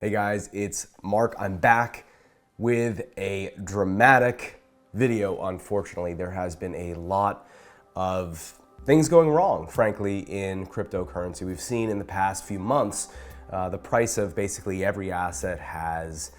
Hey guys, it's Mark. I'm back with a dramatic video. Unfortunately, there has been a lot of things going wrong, frankly, in cryptocurrency. We've seen in the past few months, the price of basically every asset has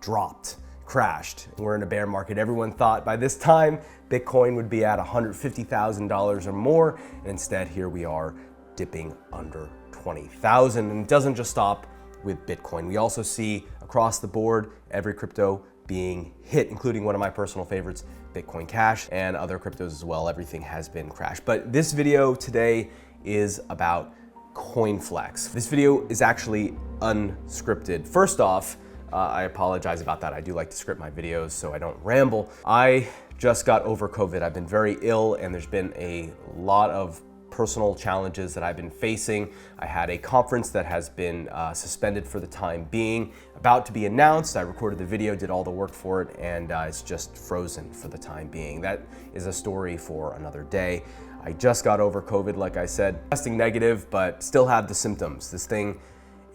dropped, crashed. We're in a bear market. Everyone thought by this time Bitcoin would be at $150,000 or more, and instead here we are dipping under 20,000. And it doesn't just stop with Bitcoin. We also see across the board every crypto being hit, including one of my personal favorites, Bitcoin Cash, and other cryptos as well. Everything has been crashed. But this video today is about CoinFlex. This video is actually unscripted. First off, I apologize about that. I do like to script my videos so I don't ramble. I just got over COVID. I've been very ill and there's been a lot of personal challenges that I've been facing. I had a conference that has been suspended for the time being, about to be announced. I recorded the video, did all the work for it, and it's just frozen for the time being. That is a story for another day. I just got over COVID, like I said, testing negative, but still have the symptoms. This thing,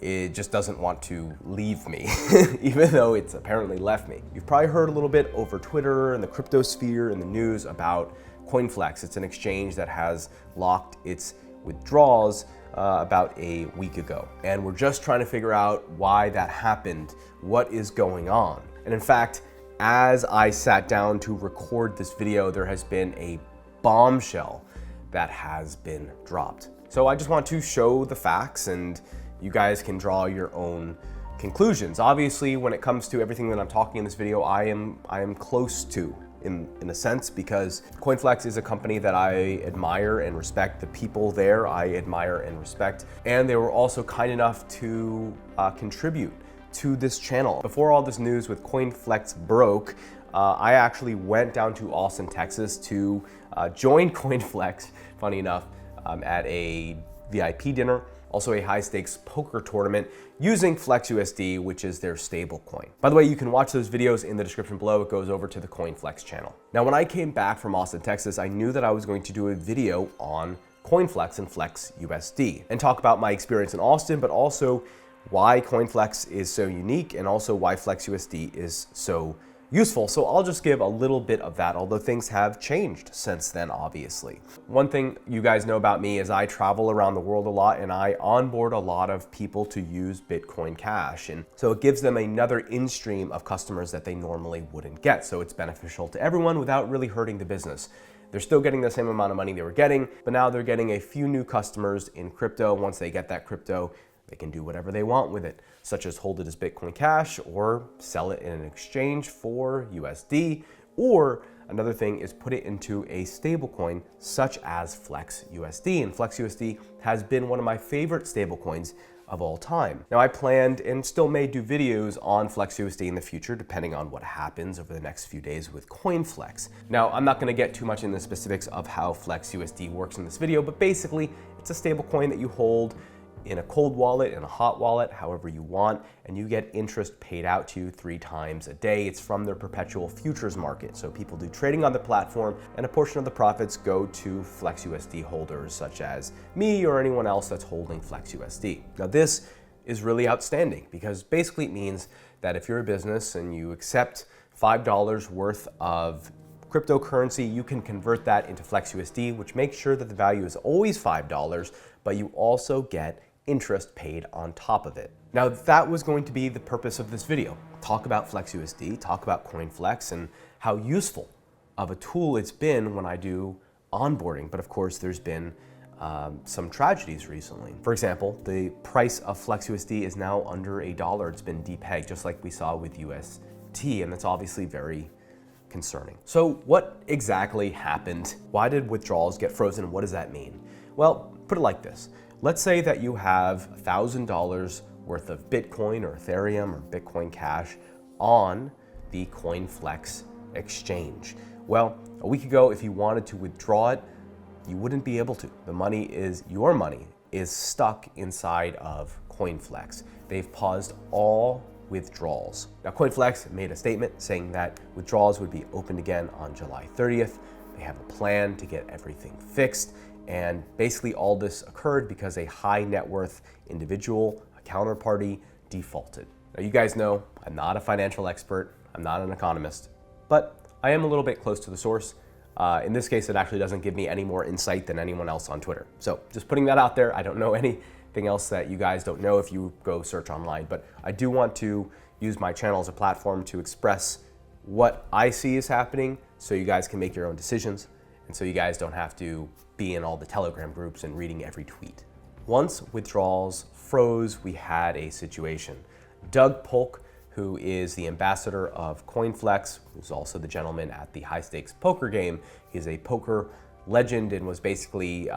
it just doesn't want to leave me, even though it's apparently left me. You've probably heard a little bit over Twitter and the crypto sphere and the news about CoinFlex. It's an exchange that has locked its withdrawals about a week ago. And we're just trying to figure out why that happened, what is going on. And in fact, as I sat down to record this video, there has been a bombshell that has been dropped. So I just want to show the facts and you guys can draw your own conclusions. Obviously, when it comes to everything that I'm talking in this video, I am close to in a sense, because CoinFlex is a company that I admire and respect. The people there I admire and respect, and they were also kind enough to contribute to this channel. Before all this news with CoinFlex broke, I actually went down to Austin, Texas to join CoinFlex, funny enough, at a VIP dinner, also a high stakes poker tournament using FlexUSD, which is their stable coin. By the way, you can watch those videos in the description below. It goes over to the CoinFlex channel. Now, when I came back from Austin, Texas, I knew that I was going to do a video on CoinFlex and FlexUSD and talk about my experience in Austin, but also why CoinFlex is so unique and also why FlexUSD is so useful. So I'll just give a little bit of that, although things have changed since then, obviously. One thing you guys know about me is I travel around the world a lot and I onboard a lot of people to use Bitcoin Cash. And so it gives them another in-stream of customers that they normally wouldn't get. So it's beneficial to everyone without really hurting the business. They're still getting the same amount of money they were getting, but now they're getting a few new customers in crypto. Once they get that crypto, they can do whatever they want with it, such as hold it as Bitcoin Cash or sell it in an exchange for USD, or another thing is put it into a stablecoin such as FlexUSD. And FlexUSD has been one of my favorite stablecoins of all time. Now, I planned and still may do videos on FlexUSD in the future, depending on what happens over the next few days with CoinFlex. Now, I'm not gonna get too much in the specifics of how FlexUSD works in this video, but basically it's a stablecoin that you hold in a cold wallet, in a hot wallet, however you want, and you get interest paid out to you 3 times a day. It's from their perpetual futures market. So people do trading on the platform and a portion of the profits go to FlexUSD holders such as me or anyone else that's holding FlexUSD. Now this is really outstanding because basically it means that if you're a business and you accept $5 worth of cryptocurrency, you can convert that into FlexUSD, which makes sure that the value is always $5, but you also get interest paid on top of it. Now, that was going to be the purpose of this video. Talk about FlexUSD, talk about CoinFlex, and how useful of a tool it's been when I do onboarding. But of course, there's been some tragedies recently. For example, the price of FlexUSD is now under $1. It's been depegged, just like we saw with UST, and that's obviously very concerning. So what exactly happened? Why did withdrawals get frozen? What does that mean? Well, put it like this. Let's say that you have $1,000 worth of Bitcoin or Ethereum or Bitcoin Cash on the CoinFlex exchange. Well, a week ago, if you wanted to withdraw it, you wouldn't be able to. The money is, your money is stuck inside of CoinFlex. They've paused all withdrawals. Now, CoinFlex made a statement saying that withdrawals would be opened again on July 30th. They have a plan to get everything fixed. And basically all this occurred because a high net worth individual, a counterparty, defaulted. Now, you guys know I'm not a financial expert, I'm not an economist, but I am a little bit close to the source. In this case, it actually doesn't give me any more insight than anyone else on Twitter. So just putting that out there. I don't know anything else that you guys don't know if you go search online, but I do want to use my channel as a platform to express what I see is happening so you guys can make your own decisions and so you guys don't have to be in all the Telegram groups and reading every tweet. Once withdrawals froze, we had a situation. Doug Polk, who is the ambassador of CoinFlex, who's also the gentleman at the high stakes poker game. He's a poker legend and was basically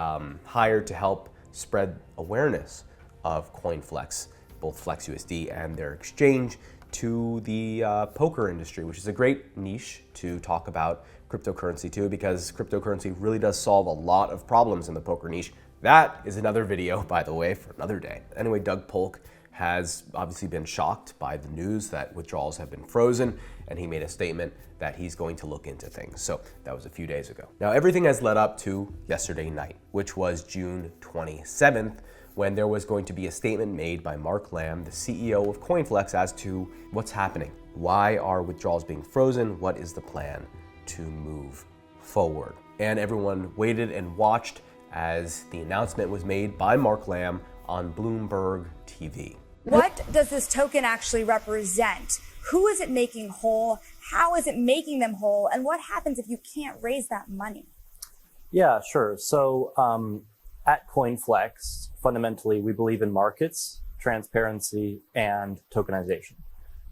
hired to help spread awareness of CoinFlex, both FlexUSD and their exchange, to the poker industry, which is a great niche to talk about cryptocurrency too, because cryptocurrency really does solve a lot of problems in the poker niche. That is another video, by the way, for another day. Anyway, Doug Polk has obviously been shocked by the news that withdrawals have been frozen, and he made a statement that he's going to look into things. So that was a few days ago. Now, everything has led up to yesterday night, which was June 27th, when there was going to be a statement made by Mark Lamb, the CEO of CoinFlex, as to what's happening. Why are withdrawals being frozen? What is the plan to move forward? And everyone waited and watched as the announcement was made by Mark Lamb on Bloomberg TV. What does this token actually represent? Who is it making whole? How is it making them whole? And what happens if you can't raise that money? Yeah, sure. So at CoinFlex, fundamentally, we believe in markets, transparency, and tokenization.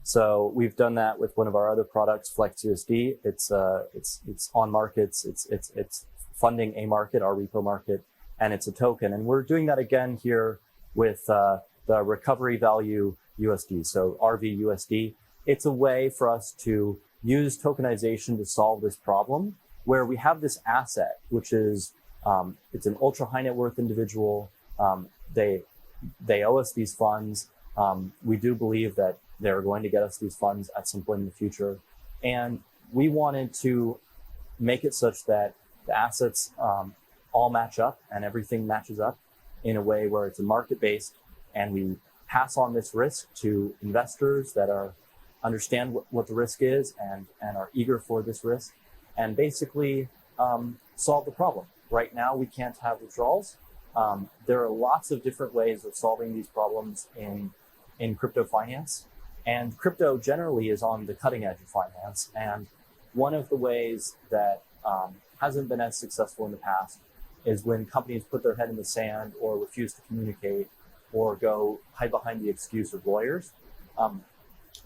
So we've done that with one of our other products, FlexUSD. It's on markets. It's funding a market, our repo market, and it's a token. And we're doing that again here with the recovery value USD, so rvUSD. It's a way for us to use tokenization to solve this problem where we have this asset, which is it's an ultra high net worth individual. They owe us these funds. We do believe that they're going to get us these funds at some point in the future. And we wanted to make it such that the assets all match up and everything matches up in a way where it's a market-based, and we pass on this risk to investors that understand what the risk is and are eager for this risk, and basically solve the problem. Right now, we can't have withdrawals. There are lots of different ways of solving these problems in crypto finance, and crypto generally is on the cutting edge of finance. And one of the ways that hasn't been as successful in the past is when companies put their head in the sand or refuse to communicate or go hide behind the excuse of lawyers,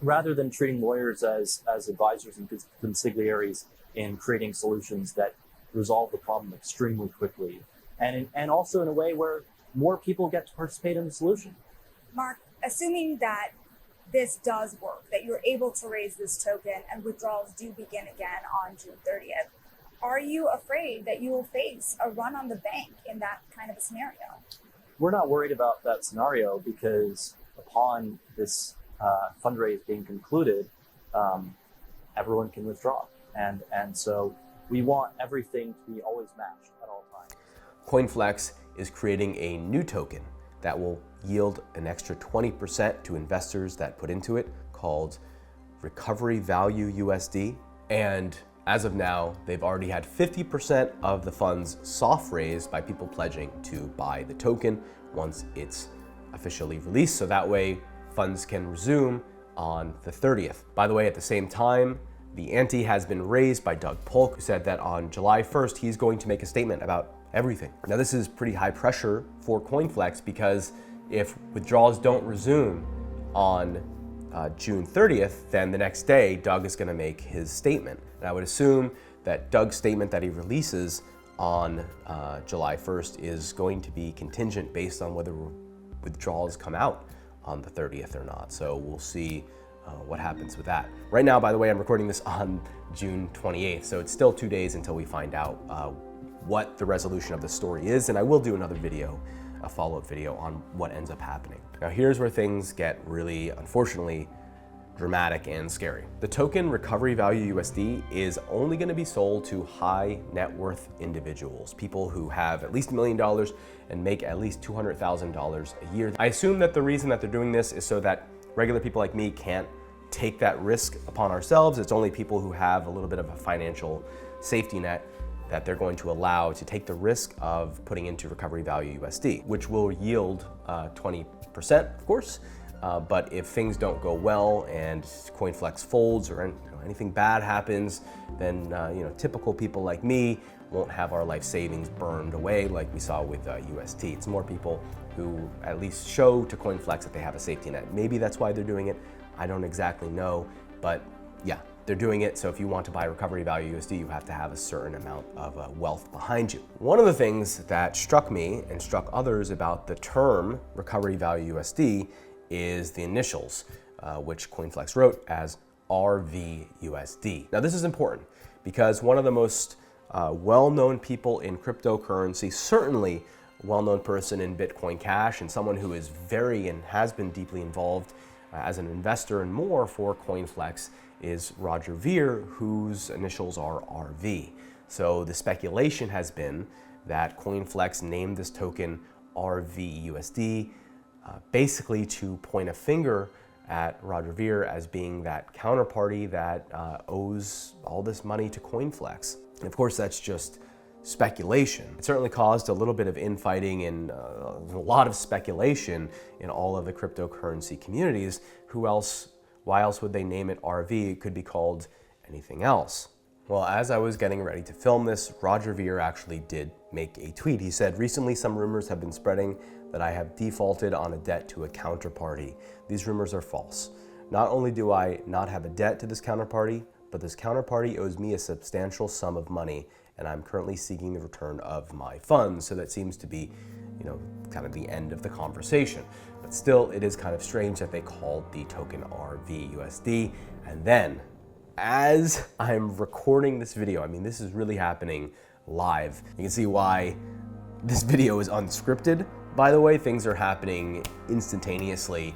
rather than treating lawyers as advisors and consigliaries in creating solutions that resolve the problem extremely quickly, and also in a way where more people get to participate in the solution. Mark, assuming that this does work, that you're able to raise this token and withdrawals do begin again on June 30th, are you afraid that you will face a run on the bank in that kind of a scenario? We're not worried about that scenario because upon this fundraise being concluded, everyone can withdraw. And so we want everything to be always matched at all times. CoinFlex is creating a new token that will yield an extra 20% to investors that put into it, called Recovery Value USD. And as of now, they've already had 50% of the funds soft raised by people pledging to buy the token once it's officially released. So that way funds can resume on the 30th. By the way, at the same time, the ante has been raised by Doug Polk, who said that on July 1st, he's going to make a statement about everything. Now, this is pretty high pressure for CoinFlex because if withdrawals don't resume on June 30th, then the next day, Doug is gonna make his statement. And I would assume that Doug's statement that he releases on July 1st is going to be contingent based on whether withdrawals come out on the 30th or not. So we'll see what happens with that. Right now, by the way, I'm recording this on June 28th, so it's still 2 days until we find out what the resolution of the story is, and I will do another video, a follow-up video on what ends up happening. Now here's where things get really, unfortunately, dramatic and scary. The token Recovery Value USD is only going to be sold to high net worth individuals, people who have at least $1 million and make at least $200,000 a year. I assume that the reason that they're doing this is so that Regular people like me can't take that risk upon ourselves. It's only people who have a little bit of a financial safety net that they're going to allow to take the risk of putting into recovery value USD, which will yield 20%, of course. But if things don't go well and CoinFlex folds or anything bad happens, then typical people like me won't have our life savings burned away like we saw with UST. It's more people who at least show to CoinFlex that they have a safety net. Maybe that's why they're doing it. I don't exactly know, but yeah, they're doing it. So if you want to buy recovery value USD, you have to have a certain amount of wealth behind you. One of the things that struck me and struck others about the term recovery value USD is the initials, which CoinFlex wrote as rvUSD. Now this is important because one of the most well-known people in cryptocurrency, certainly a well-known person in Bitcoin Cash and someone who is very and has been deeply involved as an investor and more for CoinFlex, is Roger Ver, whose initials are RV. So the speculation has been that CoinFlex named this token rvUSD basically to point a finger at Roger Ver as being that counterparty that owes all this money to CoinFlex. And of course, that's just speculation. It certainly caused a little bit of infighting and a lot of speculation in all of the cryptocurrency communities. Why else would they name it RV? It could be called anything else. Well, as I was getting ready to film this, Roger Ver actually did make a tweet. He said, "Recently, some rumors have been spreading that I have defaulted on a debt to a counterparty. These rumors are false. Not only do I not have a debt to this counterparty, but this counterparty owes me a substantial sum of money, and I'm currently seeking the return of my funds." So that seems to be, kind of the end of the conversation. But still, it is kind of strange that they called the token rvUSD. And then, as I'm recording this video, this is really happening live. You can see why this video is unscripted. By the way, things are happening instantaneously.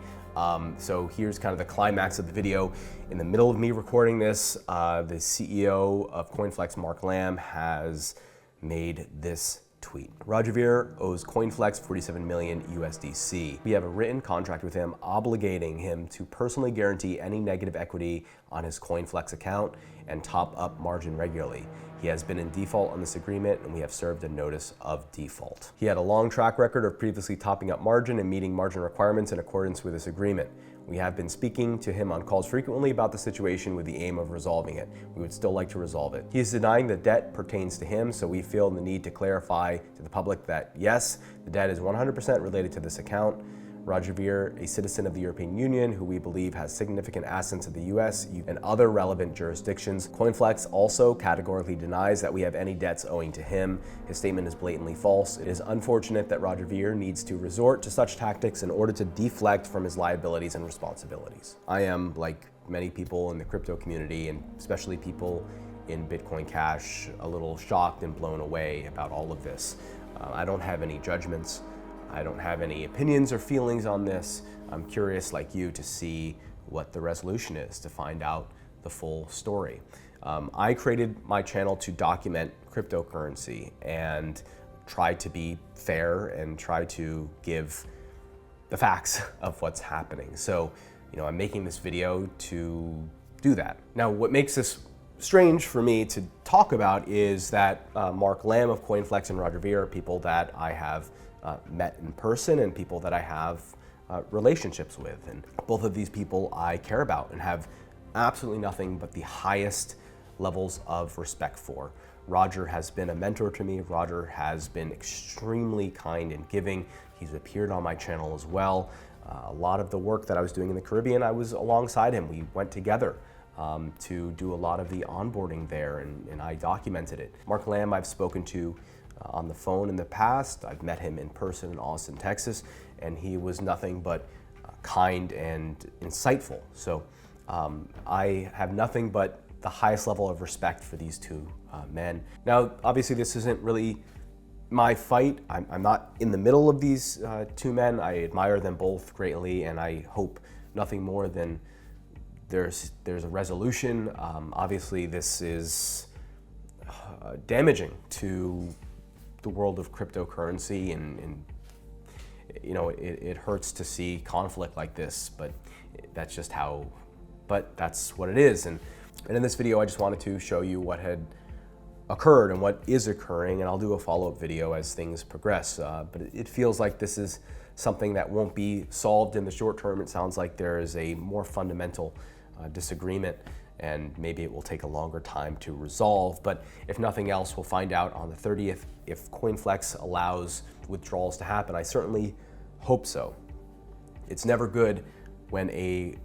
So here's kind of the climax of the video. In the middle of me recording this, the CEO of CoinFlex, Mark Lamb, has made this tweet. Roger Ver owes CoinFlex 47 million USDC. We have a written contract with him obligating him to personally guarantee any negative equity on his CoinFlex account and top up margin regularly. He has been in default on this agreement, and we have served a notice of default. He had a long track record of previously topping up margin and meeting margin requirements in accordance with this agreement. We have been speaking to him on calls frequently about the situation with the aim of resolving it. We would still like to resolve it. He is denying the debt pertains to him, so we feel the need to clarify to the public that yes, the debt is 100% related to this account. Roger Ver, a citizen of the European Union who we believe has significant assets in the US and other relevant jurisdictions. CoinFlex also categorically denies that we have any debts owing to him. His statement is blatantly false. It is unfortunate that Roger Ver needs to resort to such tactics in order to deflect from his liabilities and responsibilities. I am, like many people in the crypto community, and especially people in Bitcoin Cash, a little shocked and blown away about all of this. I don't have any judgments. I don't have any opinions or feelings on this. I'm curious, like you, to see what the resolution is, to find out the full story. I created my channel to document cryptocurrency and try to be fair and try to give the facts of what's happening. So, I'm making this video to do that. Now, what makes this strange for me to talk about is that Mark Lamb of CoinFlex and Roger Ver are people that I have met in person and people that I have relationships with. And both of these people I care about and have absolutely nothing but the highest levels of respect for. Roger has been a mentor to me. Roger has been extremely kind and giving. He's appeared on my channel as well. A lot of the work that I was doing in the Caribbean, I was alongside him. We went together to do a lot of the onboarding there, and I documented it. Mark Lamb I've spoken to on the phone in the past. I've met him in person in Austin, Texas, and he was nothing but kind and insightful. So I have nothing but the highest level of respect for these two men. Now, obviously this isn't really my fight. I'm not in the middle of these two men. I admire them both greatly, and I hope nothing more than there's a resolution. Obviously this is damaging to the world of cryptocurrency, and it hurts to see conflict like this, but That's just how, but that's what it is. And in this video, I just wanted to show you what had occurred and what is occurring, and I'll do a follow-up video as things progress. But it feels like this is something that won't be solved in the short term. It sounds like there is a more fundamental disagreement, and maybe it will take a longer time to resolve. But if nothing else, we'll find out on the 30th if CoinFlex allows withdrawals to happen. I certainly hope so. It's never good when it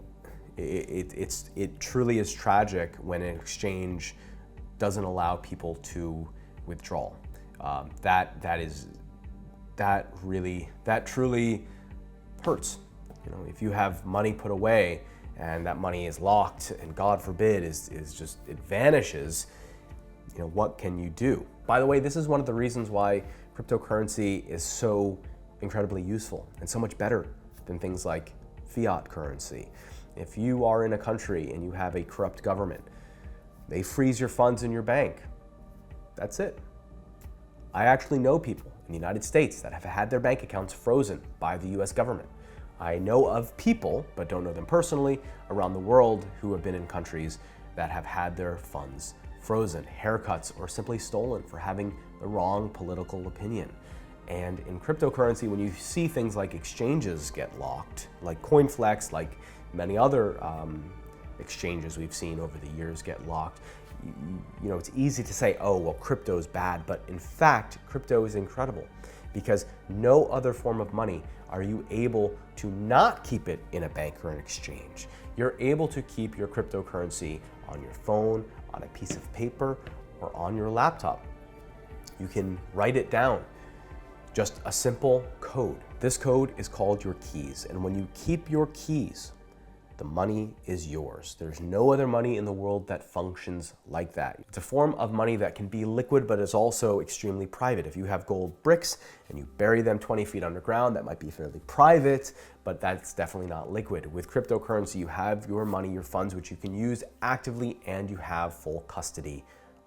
truly is tragic when an exchange doesn't allow people to withdraw. That truly hurts. You know, if you have money put away and that money is locked, and God forbid it vanishes, you know, what can you do? By the way, this is one of the reasons why cryptocurrency is so incredibly useful and so much better than things like fiat currency. If you are in a country and you have a corrupt government, they freeze your funds in your bank. That's it. I actually know people in the United States that have had their bank accounts frozen by the US government. I know of people, but don't know them personally, around the world who have been in countries that have had their funds frozen, haircuts, or simply stolen for having the wrong political opinion. And in cryptocurrency, when you see things like exchanges get locked, like CoinFlex, like many other exchanges we've seen over the years get locked, you know, it's easy to say, oh, well, crypto is bad, but in fact, crypto is incredible because no other form of money are you able to not keep it in a bank or an exchange. You're able to keep your cryptocurrency on your phone, on a piece of paper, or on your laptop. You can write it down. Just a simple code. This code is called your keys. And when you keep your keys, the money is yours. There's no other money in the world that functions like that. It's a form of money that can be liquid, but is also extremely private. If you have gold bricks and you bury them 20 feet underground, that might be fairly private, but that's definitely not liquid. With cryptocurrency, you have your money, your funds, which you can use actively, and you have full custody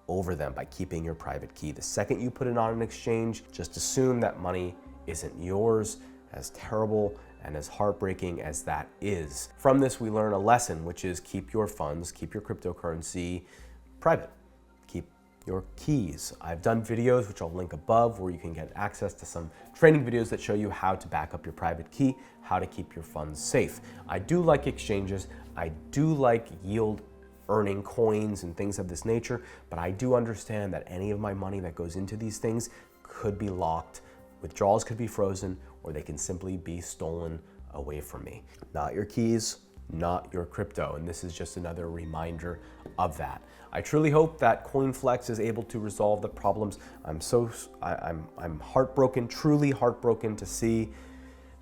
over them by keeping your private key. The second you put it on an exchange, just assume that money isn't yours. As terrible and as heartbreaking as that is. From this, we learn a lesson, which is keep your funds, keep your cryptocurrency private. Keep your keys. I've done videos, which I'll link above, where you can get access to some training videos that show you how to back up your private key, how to keep your funds safe. I do like exchanges. I do like yield earning coins and things of this nature, but I do understand that any of my money that goes into these things could be locked, withdrawals could be frozen, or they can simply be stolen away from me. Not your keys, not your crypto, and this is just another reminder of that. I truly hope that CoinFlex is able to resolve the problems. I'm heartbroken, truly heartbroken to see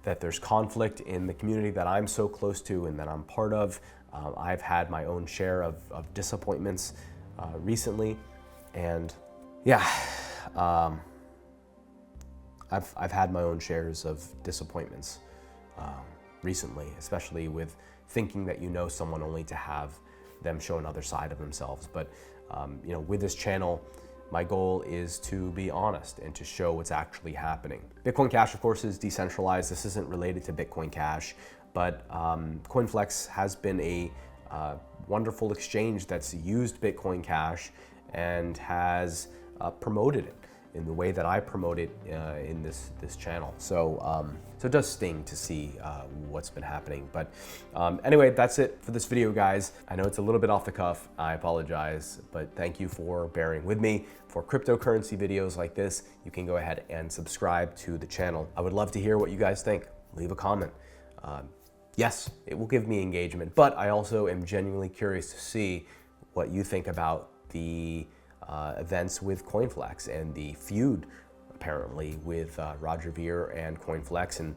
that there's conflict in the community that I'm so close to and that I'm part of. I've had my own share of disappointments recently, and yeah, I've had my own shares of disappointments recently, especially with thinking that you know someone only to have them show another side of themselves. But you know, with this channel, my goal is to be honest and to show what's actually happening. Bitcoin Cash, of course, is decentralized. This isn't related to Bitcoin Cash, but CoinFlex has been a wonderful exchange that's used Bitcoin Cash and has promoted it in the way that I promote it in this channel. So it does sting to see what's been happening. But anyway, that's it for this video, guys. I know it's a little bit off the cuff. I apologize, but thank you for bearing with me. For cryptocurrency videos like this, you can go ahead and subscribe to the channel. I would love to hear what you guys think. Leave a comment. Yes, it will give me engagement, but I also am genuinely curious to see what you think about the events with CoinFlex and the feud apparently with Roger Ver and CoinFlex. And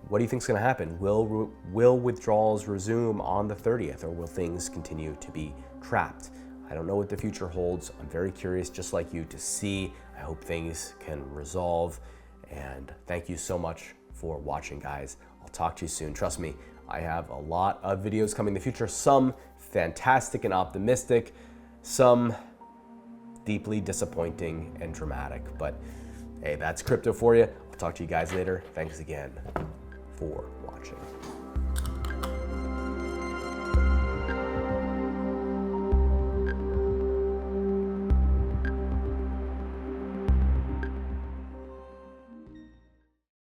what do you think is going to happen? Will withdrawals resume on the 30th, or will things continue to be trapped? I don't know what the future holds. I'm very curious, just like you, to see. I hope things can resolve. And thank you so much for watching, guys. I'll talk to you soon. Trust me, I have a lot of videos coming in the future, some fantastic and optimistic, some deeply disappointing and dramatic. But hey, that's crypto for you. I'll talk to you guys later. Thanks again for watching.